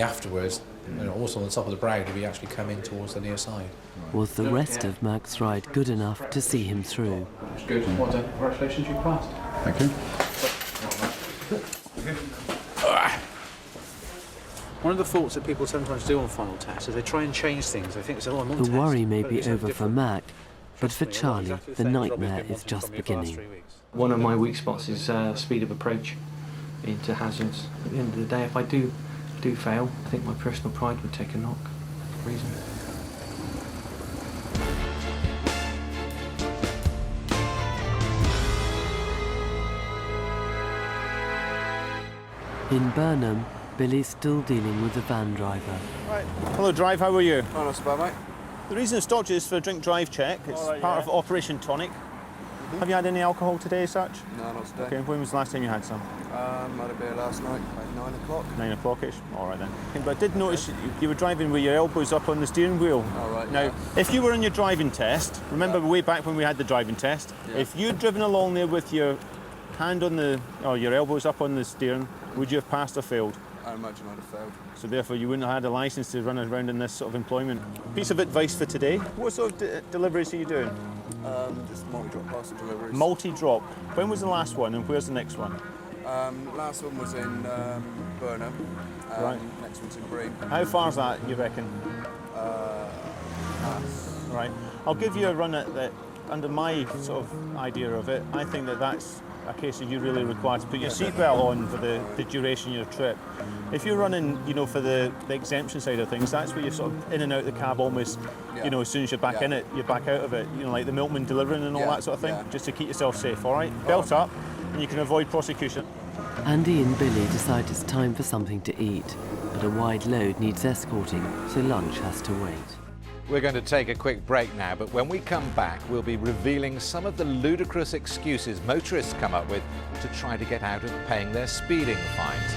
Afterwards, also on the top of the brow, did we actually come in towards the near side. Was the rest of Mac's ride good enough to see him through? That's good. Well done. Congratulations, you passed. Thank you. One of the faults that people sometimes do on final tests is they try and change things. They think it's I'm on The test, worry may but be it's no over for different. Mac, but for Trust me, Charlie, exactly the same as Robbie's nightmare been is wanting just from me for the last beginning. 3 weeks. One of my weak spots is speed of approach into hazards. At the end of the day, if I do fail, I think my personal pride would take a knock. Reason. In Burnham, Billy's still dealing with the van driver. Right. Hello, Drive, how are you? Oh, not so bad, mate. The reason I stopped you is for a drink drive check. It's part of Operation Tonic. Have you had any alcohol today as such? No, not today. Okay, when was the last time you had some? Had a beer last night, about 9 o'clock. 9 o'clock-ish? All right then. Okay, but I did notice you were driving with your elbows up on the steering wheel. All right, Now, yeah. if you were on your driving test, remember way back when we had the driving test, if you'd driven along there with your hand on the, or your elbows up on the steering, would you have passed or failed? I imagine I'd have failed. So therefore you wouldn't have had a licence to run around in this sort of employment. Piece of advice for today, what sort of deliveries are you doing? Just multi-drop parcel deliveries. Multi-drop. When was the last one and where's the next one? Last one was in Burnham. Right. Next one's in Bream. How far's that, you reckon? Right. I'll give you a run at that. Under my sort of idea of it, I think that's a case of you really required to put your seatbelt on for the duration of your trip. If you're running, for the exemption side of things, that's where you're sort of in and out of the cab almost, as soon as you're back in it, you're back out of it. Like the milkman delivering and all that sort of thing, just to keep yourself safe, all right? Belt up, and you can avoid prosecution. Andy and Billy decide it's time for something to eat, but a wide load needs escorting, so lunch has to wait. We're going to take a quick break now, but when we come back, we'll be revealing some of the ludicrous excuses motorists come up with to try to get out of paying their speeding fines.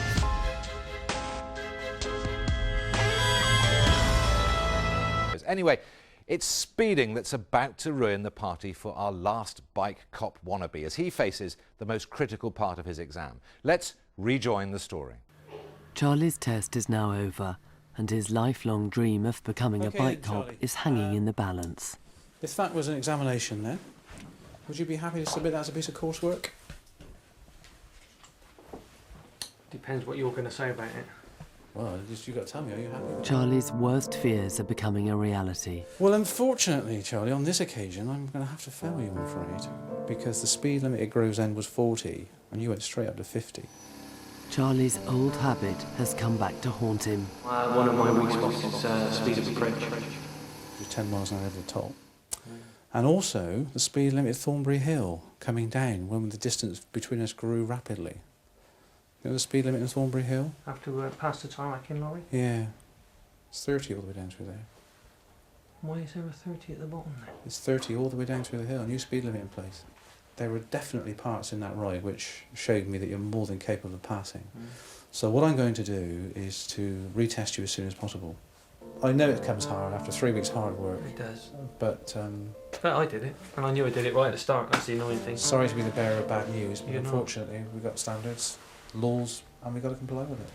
Anyway, it's speeding that's about to ruin the party for our last bike cop wannabe as he faces the most critical part of his exam. Let's rejoin the story. Charlie's test is now over, and his lifelong dream of becoming a bike cop is hanging in the balance. If that was an examination then, would you be happy to submit that as a piece of coursework? Depends what you're going to say about it. Well, you've got to tell me, are you happy? Charlie's worst fears are becoming a reality. Well, unfortunately, Charlie, on this occasion, I'm going to have to fail you, I'm afraid, because the speed limit at Gravesend was 40, and you went straight up to 50. Charlie's old habit has come back to haunt him. One of my weak spots is speed of approach. You're 10 miles an hour over the top. And also, the speed limit at Thornbury Hill, coming down when the distance between us grew rapidly. You know the speed limit in Thornbury Hill? Have to pass the tarmac in lorry? Yeah. It's 30 all the way down through there. Why is there a 30 at the bottom then? It's 30 all the way down through the hill, new speed limit in place. There were definitely parts in that ride which showed me that you're more than capable of passing. So what I'm going to do is to retest you as soon as possible. I know it comes hard after 3 weeks hard work. It does. But I did it, and I knew I did it right at the start. That's the annoying thing. sorry to be the bearer of bad news, but You're not. unfortunately we've got standards, laws, and we've got to comply with it.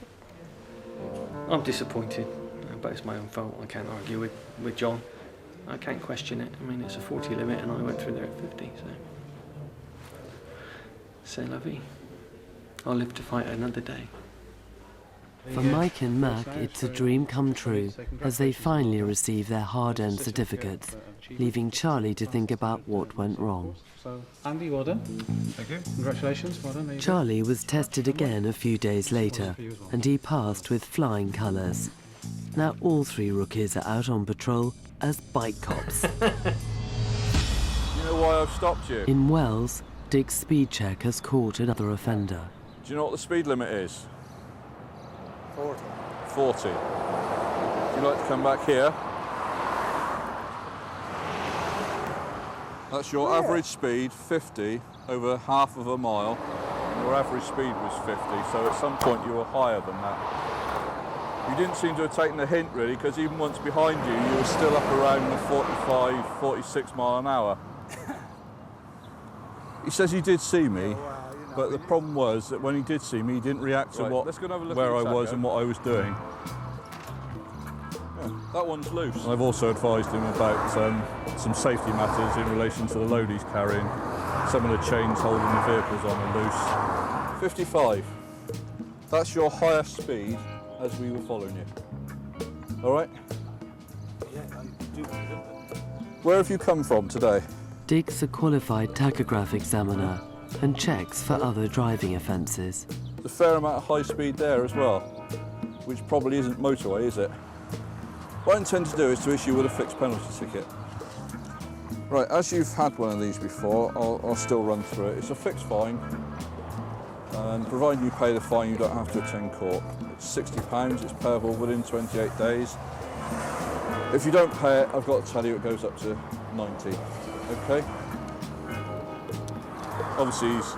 I'm disappointed, but it's my own fault. I can't argue with John. I can't question it. I mean, it's a 40 limit, and I went through there at 50, so... C'est la vie. I'll live to fight another day. For Mike and Mac, it's a dream come true as they finally receive their hard-earned certificates, leaving Charlie to think about what went wrong. So, Andy, well done. Thank you. Congratulations, well done. There you go. Charlie was tested again a few days later, and he passed with flying colours. Now all three rookies are out on patrol as bike cops. You know why I've stopped you? In Wells, Dick's speed check has caught another offender. Do you know what the speed limit is? 40. 40. Would you like to come back here? That's your average speed, 50, over half of a mile. Your average speed was 50, so at some point you were higher than that. You didn't seem to have taken the hint, really, because even once behind you, you were still up around the 45, 46 mile an hour. He says he did see me, but the problem was that when he did see me, he didn't react to where I was and what I was doing. Yeah, that one's loose. I've also advised him about some safety matters in relation to the load he's carrying. Some of the chains holding the vehicles on are loose. 55. That's your highest speed as we were following you. All right? Yeah, I do. Where have you come from today? Dick's a qualified tachograph examiner and checks for other driving offences. There's a fair amount of high speed there as well, which probably isn't motorway, is it? What I intend to do is to issue with a fixed penalty ticket. Right, as you've had one of these before, I'll still run through it. It's a fixed fine, and providing you pay the fine, you don't have to attend court. It's £60, it's payable within 28 days. If you don't pay it, I've got to tell you it goes up to 90, okay? Obviously he's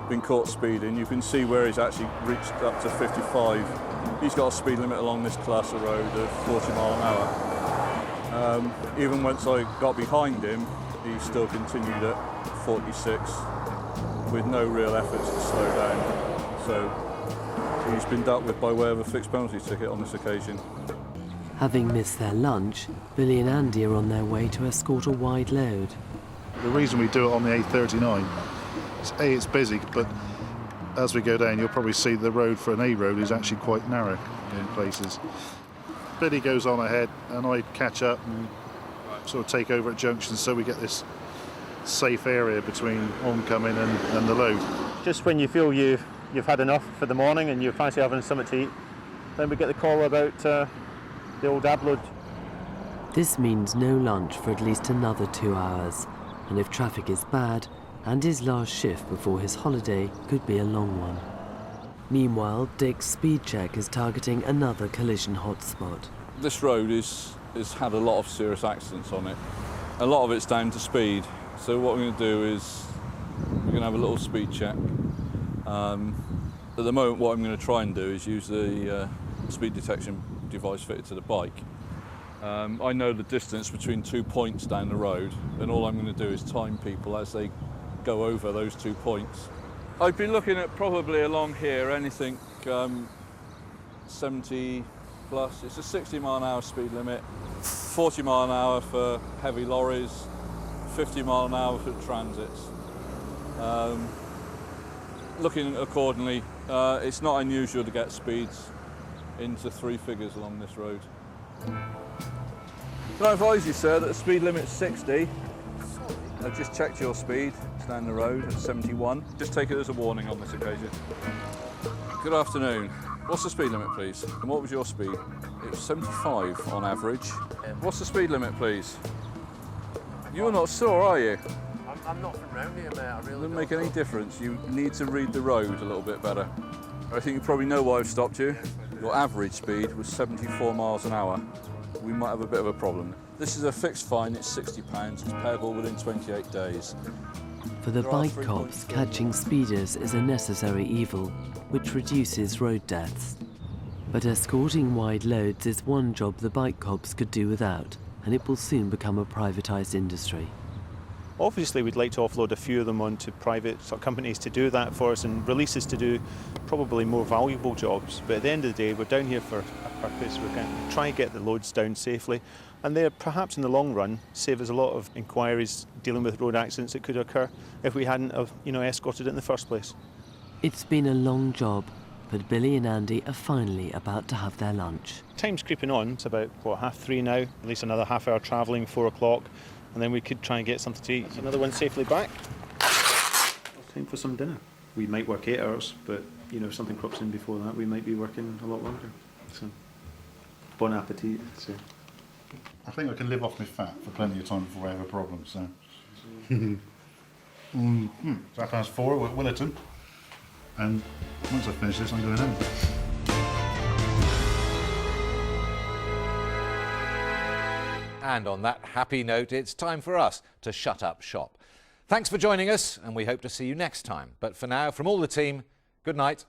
been caught speeding. You can see where he's actually reached up to 55. He's got a speed limit along this class of road of 40 mile an hour. Even once I got behind him, he still continued at 46 with no real efforts to slow down. So he's been dealt with by way of a fixed penalty ticket on this occasion. Having missed their lunch, Billy and Andy are on their way to escort a wide load. The reason we do it on the A39 is A, it's busy, but as we go down you'll probably see the road for an A road is actually quite narrow in places. Billy goes on ahead and I catch up and sort of take over at junctions so we get this safe area between oncoming and the load. Just when you feel you've had enough for the morning and you fancy having something to eat, then we get the call about the old upload. This means no lunch for at least another 2 hours, and if traffic is bad, Andy's last shift before his holiday could be a long one. Meanwhile, Dick's speed check is targeting another collision hotspot. This road has had a lot of serious accidents on it. A lot of it's down to speed. So what we're going to do is we're going to have a little speed check. At the moment, what I'm going to try and do is use the speed detection device fitted to the bike. I know the distance between 2 points down the road, and all I'm going to do is time people as they go over those 2 points. I'd be looking at probably along here anything 70 plus. It's a 60 mile an hour speed limit, 40 mile an hour for heavy lorries, 50 mile an hour for transits. Looking accordingly, it's not unusual to get speeds into 3 figures along this road. Can I advise you, sir, that the speed limit's 60? I've just checked your speed. It's down the road at 71. Just take it as a warning on this occasion. Good afternoon. What's the speed limit, please? And what was your speed? It was 75 on average. What's the speed limit, please? You're not sure, are you? I'm not from round here, mate. I really Doesn't make any difference. You need to read the road a little bit better. I think you probably know why I've stopped you. Your average speed was 74 miles an hour. We might have a bit of a problem. This is a fixed fine, it's £60, it's payable within 28 days. For the bike cops, catching speeders is a necessary evil, which reduces road deaths. But escorting wide loads is one job the bike cops could do without, and it will soon become a privatised industry. Obviously we'd like to offload a few of them onto private sort of companies to do that for us and release us to do probably more valuable jobs. But at the end of the day, we're down here for a purpose. We're going to try and get the loads down safely, and they perhaps in the long run save us a lot of inquiries dealing with road accidents that could occur if we hadn't have, escorted it in the first place. It's been a long job, but Billy and Andy are finally about to have their lunch. Time's creeping on. It's about 3:30 now. At least another half hour travelling, 4 o'clock, and then we could try and get something to eat. Another one safely back. Time for some dinner. We might work 8 hours, but if something crops in before that, we might be working a lot longer. So, bon appetit. So. I think I can live off my fat for plenty of time before I have a problem, so. It's 4:30, we're at Willerton, and once I finish this, I'm going home. And on that happy note, it's time for us to shut up shop. Thanks for joining us, and we hope to see you next time. But for now, from all the team, good night